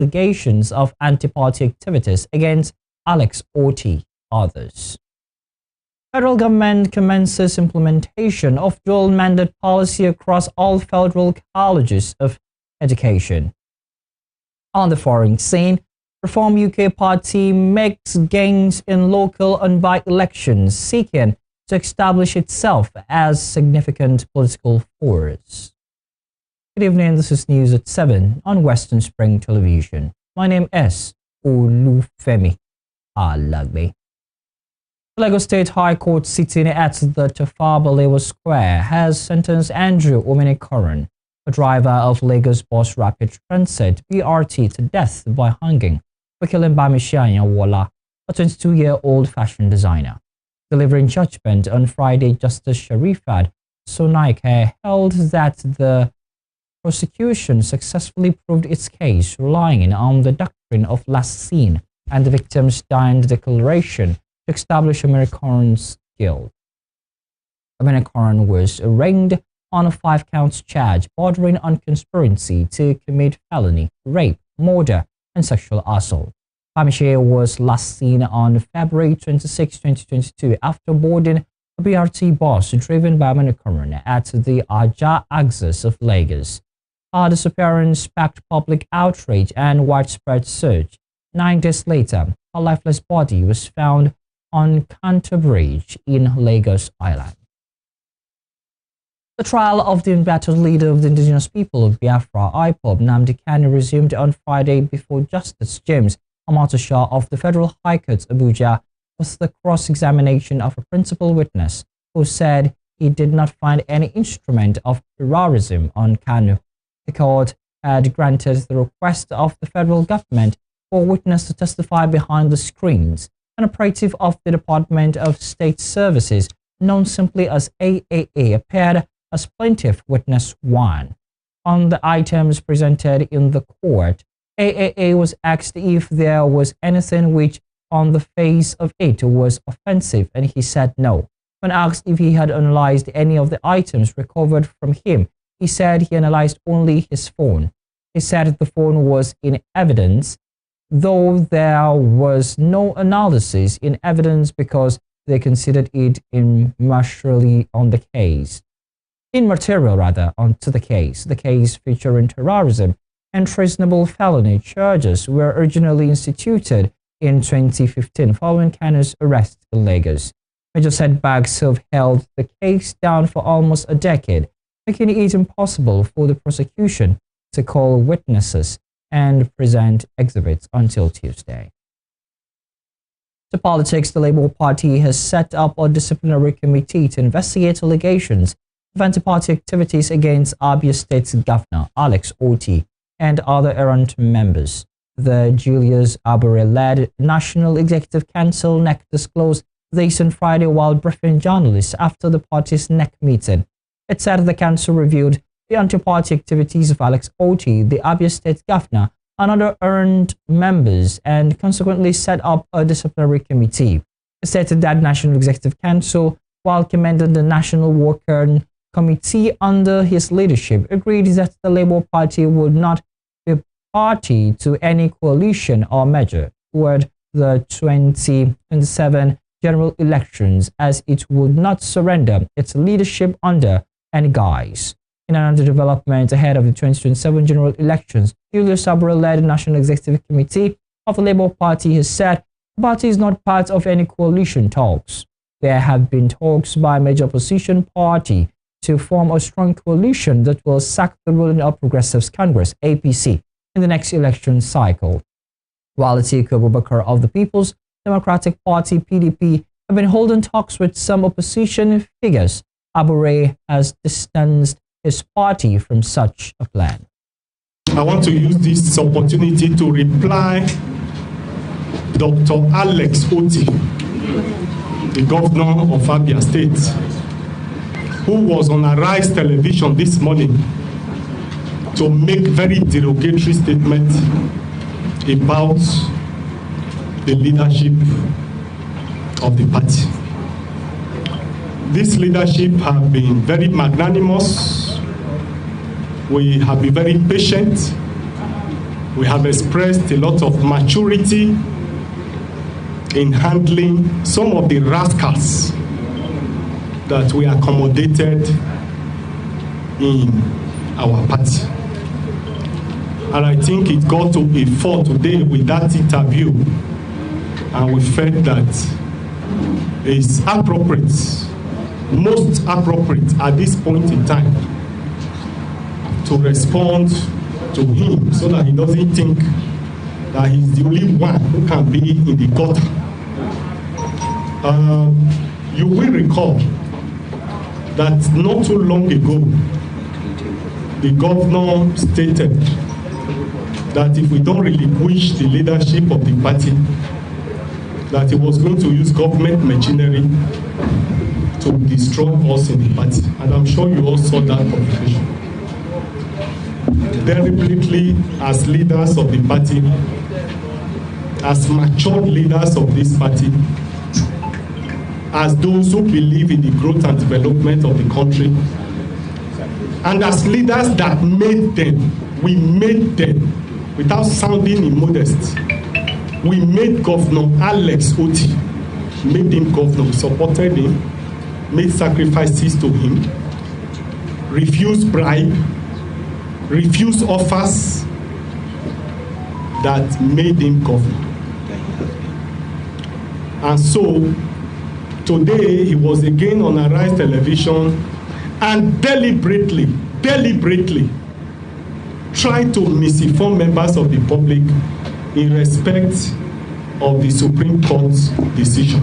allegations of anti-party activities against Alex Oti, others. Federal government commences implementation of dual mandate policy across all federal colleges of education. On the foreign scene, Reform UK Party makes gains in local and by-elections, seeking to establish itself as significant political force. Good evening, this is News at 7 on Western Spring Television. My name is Olufemi Alagbe. The Lagos State High Court sitting at the Tafawa Balewa Square has sentenced Andrew Ominikoran, a driver of Lagos Bus Rapid Transit BRT, to death by hanging for killing Bamishi Anyanwola, a 22-year-old fashion designer. Delivering judgment on Friday, Justice Sharifat Sonaike held that the prosecution successfully proved its case, relying on the doctrine of last seen and the victim's dying declaration to establish Ominikoran's guilt. Ominikoran was arraigned on a 5-count charge bordering on conspiracy to commit felony, rape, murder, and sexual assault. Bamishi was last seen on February 26, 2022 after boarding a BRT bus driven by Ominikoran at the Aja axis of Lagos. Her disappearance sparked public outrage and widespread search. 9 days later, her lifeless body was found on Canter Bridge in Lagos Island. The trial of the embattled leader of the indigenous people of Biafra, IPOB, Nnamdi Kanu, resumed on Friday before Justice James Amatosha of the Federal High Court, Abuja, with the cross-examination of a principal witness who said he did not find any instrument of terrorism on Kanu. The court had granted the request of the federal government for a witness to testify behind the screens. An operative of the Department of State Services, known simply as AAA, appeared as plaintiff witness 1. On the items presented in the court, AAA was asked if there was anything which on the face of it was offensive, and he said no. When asked if he had analyzed any of the items recovered from him, he said he analyzed only his phone. He said the phone was in evidence, though there was no analysis in evidence because they considered it immaterial on the case. Onto the case. The case featuring terrorism and treasonable felony charges were originally instituted in 2015 following Kanu's arrest in Lagos. Major setbacks have held the case down for almost a decade, making it impossible for the prosecution to call witnesses and present exhibits until Tuesday. To politics, the Labour Party has set up a disciplinary committee to investigate allegations of anti-party activities against Abia State's Governor Alex Oti and other errant members. The Julius Abure-led National Executive Council NEC disclosed this on Friday while briefing journalists after the party's NEC meeting. It said the council reviewed the anti-party activities of Alex Oti, the Abia State Governor, and other errant members, and consequently set up a disciplinary committee. It stated that National Executive Council, while commending the National Worker Committee under his leadership, agreed that the Labour Party would not be party to any coalition or measure toward the 2027 general elections, as it would not surrender its leadership under any guise. In another development ahead of the 2027 general elections, Julius Abure-led National Executive Committee of the Labour Party has said the party is not part of any coalition talks. There have been talks by a major opposition party to form a strong coalition that will sack the ruling All Progressives Congress, APC, in the next election cycle. While Atiku Abubakar of the People's Democratic Party, PDP, have been holding talks with some opposition figures, Abure has distanced his party from such a plan. I want to use this opportunity to reply Dr. Alex Oti, the governor of Abia State, who was on Arise television this morning to make very derogatory statements about the leadership of the party. This leadership have been very magnanimous. We have been very patient. We have expressed a lot of maturity in handling some of the rascals that we accommodated in our party. And I think it got to a fall today with that interview, and we felt that it's appropriate, most appropriate at this point in time, to respond to him so that he doesn't think that he's the only one who can be in the gutter. You will recall that not too long ago, the governor stated that if we don't relinquish the leadership of the party, that he was going to use government machinery to destroy us in the party. And I'm sure you all saw that publication. Deliberately, as leaders of the party, as matured leaders of this party, as those who believe in the growth and development of the country, and as leaders that made them, we made them, without sounding immodest, we made Governor Alex Oti, made him governor, we supported him, made sacrifices to him, refused bribe, refused offers that made him governor. And so, today he was again on Arise Television and deliberately tried to misinform members of the public in respect of the Supreme Court's decision.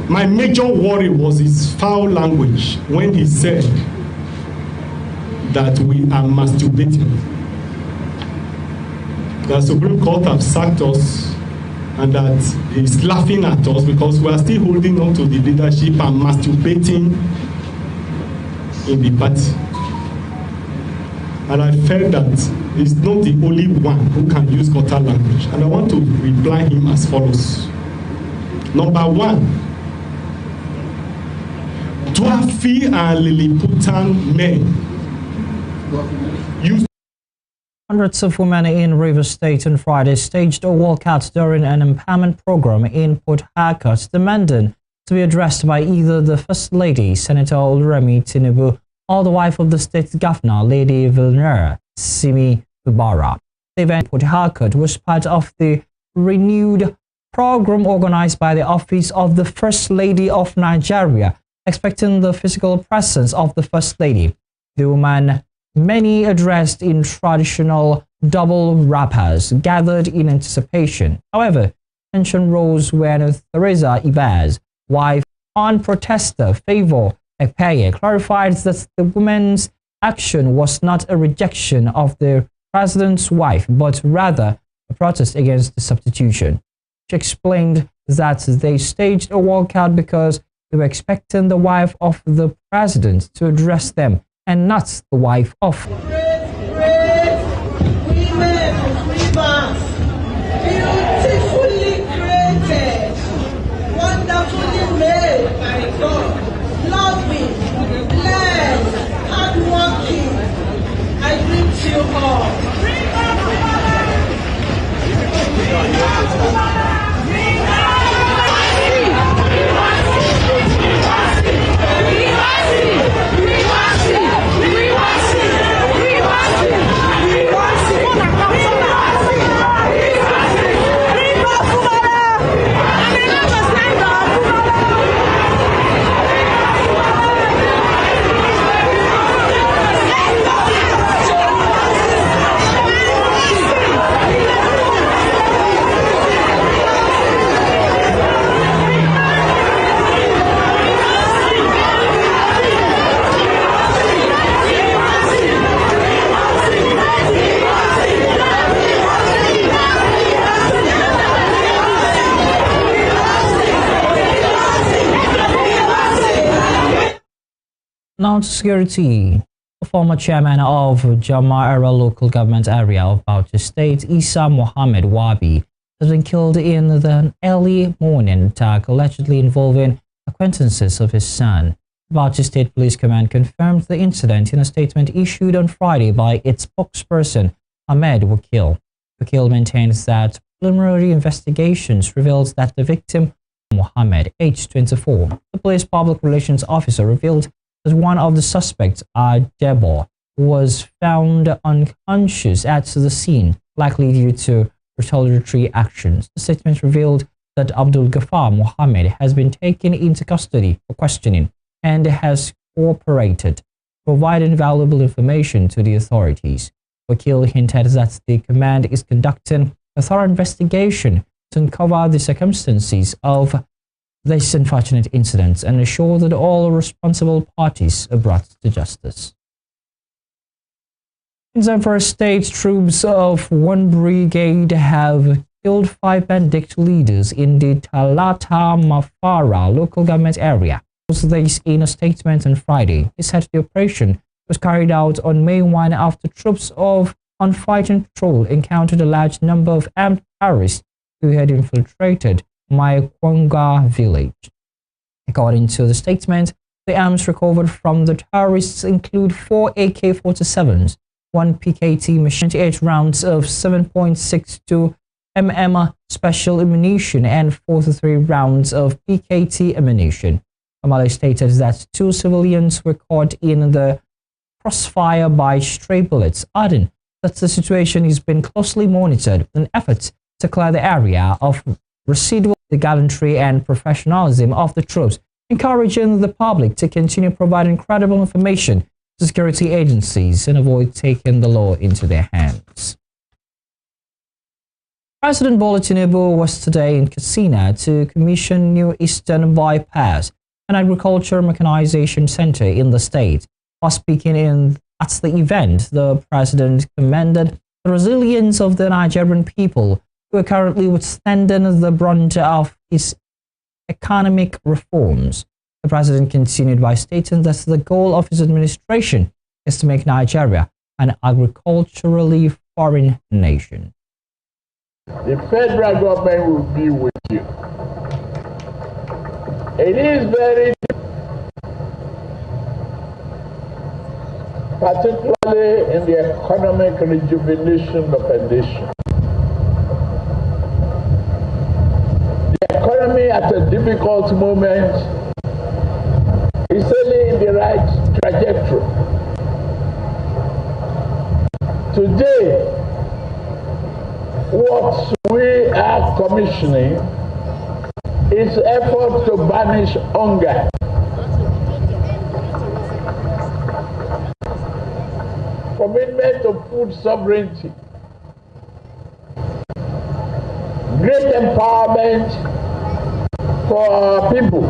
My major worry was his foul language when he said that we are masturbating. The Supreme Court have sacked us and that he's laughing at us because we are still holding on to the leadership and masturbating in the party. And I felt that he's not the only one who can use gutter language. And I want to reply him as follows. Number one, Dwafi and Lilliputian men use. Hundreds of women in Rivers State on Friday staged a walkout during an empowerment program in Port Harcourt, demanding to be addressed by either the First Lady, Senator Oluremi Tinubu, or the wife of the state governor, Lady Vilnera Simi Fubara. The event in Port Harcourt was part of the renewed program organized by the Office of the First Lady of Nigeria, expecting the physical presence of the First Lady. The woman, many addressed in traditional double wrappers, gathered in anticipation. However, tension rose when Theresa Ibaz, wife and protester Favour Ekpeye, clarified that the woman's action was not a rejection of the president's wife, but rather a protest against the substitution. She explained that they staged a walkout because they were expecting the wife of the president to address them and not the wife of. Beautifully created, wonderfully made by God, loving, blessed, hardworking. I greet you all. Now to security. The former chairman of Jama'ara local government area of Bauchi State, Isa Mohammed Wabi, has been killed in the early morning attack allegedly involving acquaintances of his son. Bauchi State Police Command confirmed the incident in a statement issued on Friday by its spokesperson Mohammed Wakil. Wakil maintains that preliminary investigations revealed that the victim, Mohammed, aged 24, the police public relations officer, revealed that one of the suspects, Debo, was found unconscious at the scene, likely due to retaliatory actions. The statement revealed that Abdul Ghaffar Mohammed has been taken into custody for questioning and has cooperated, providing valuable information to the authorities. Wakil hinted that the command is conducting a thorough investigation to uncover the circumstances of this unfortunate incident and ensure that all responsible parties are brought to justice. In Zamfara State, troops of one brigade have killed 5 bandit leaders in the Talata Mafara local government area. This in a statement on Friday. It said the operation was carried out on May 1 after troops of on-fighting patrol encountered a large number of armed terrorists who had infiltrated Maikwanga village. According to the statement, the arms recovered from the terrorists include 4 AK-47s, 1 PKT machine, 8 rounds of 7.62 mm special ammunition, and 43 rounds of PKT ammunition. Kamala stated that 2 civilians were caught in the crossfire by stray bullets, adding that the situation is being closely monitored in efforts to clear the area of residual gallantry and professionalism of the troops, encouraging the public to continue providing credible information to security agencies and avoid taking the law into their hands. President Bola Tinubu was today in Katsina to commission New Eastern Bypass, an agriculture mechanization center in the state. While speaking at the event, the president commended the resilience of the Nigerian people who are currently withstanding the brunt of his economic reforms. The president continued by stating that the goal of his administration is to make Nigeria an agriculturally foreign nation. The federal government will be with you. It is very, particularly in the economic rejuvenation of a nation. The economy at a difficult moment is only in the right trajectory. Today, what we are commissioning is effort to banish hunger. Commitment to food sovereignty. Great empowerment for our people.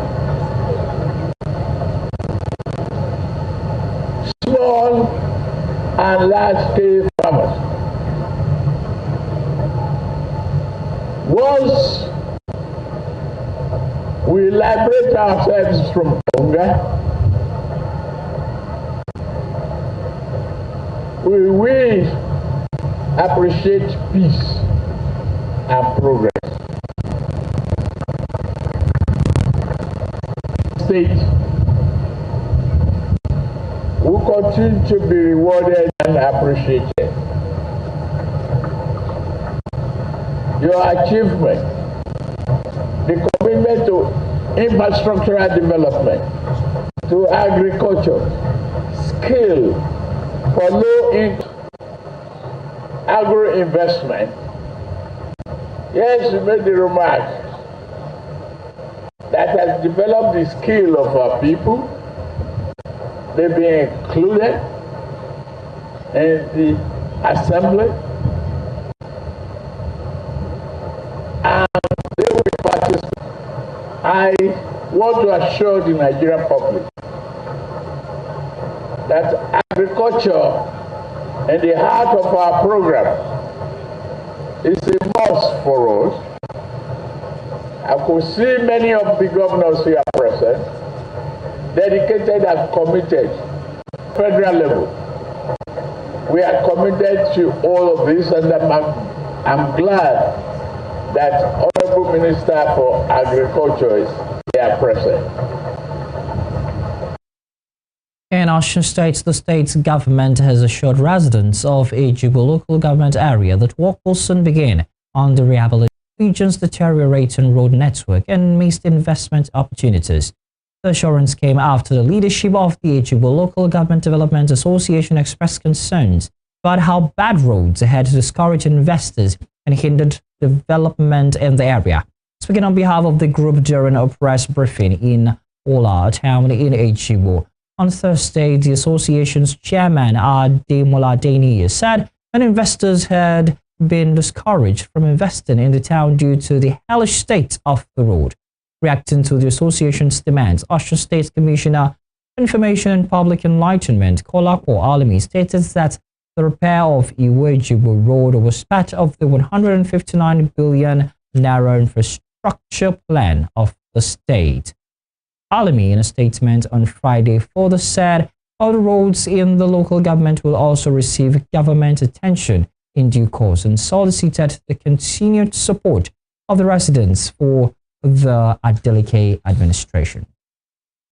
Small and large-scale farmers. Once we liberate ourselves from hunger, we will appreciate peace and progress. State will continue to be rewarded and appreciated. Your achievement, the commitment to infrastructural development, to agriculture, skill for low-income agro-investment. Yes, you made the remark that has developed the skill of our people. They've been included in the assembly, and they will participate. I want to assure the Nigerian public that agriculture in the heart of our program is a must for us. I could see many of the governors here present, dedicated and committed, federal level. We are committed to all of this, and I'm glad that Honorable Minister for Agriculture is here present. In Osun State, the state's government has assured residents of Ejibo local government area that work will soon begin on the rehabilitation of the region's deteriorating road network and missed investment opportunities. The assurance came after the leadership of the Ejibo Local Government Development Association expressed concerns about how bad roads had discouraged investors and hindered development in the area. Speaking on behalf of the group during a press briefing in Ola, a town in Ejibo, on Thursday, the association's chairman, Ademola Adeniyi, said many investors had been discouraged from investing in the town due to the hellish state of the road. Reacting to the association's demands, Osun State Commissioner for Information and Public Enlightenment, Kolako Alimi, stated that the repair of Iwejibo Road was part of the 159 billion naira infrastructure plan of the state. Alimi, in a statement on Friday, further said all the roads in the local government will also receive government attention in due course and solicited the continued support of the residents for the Adeleke administration.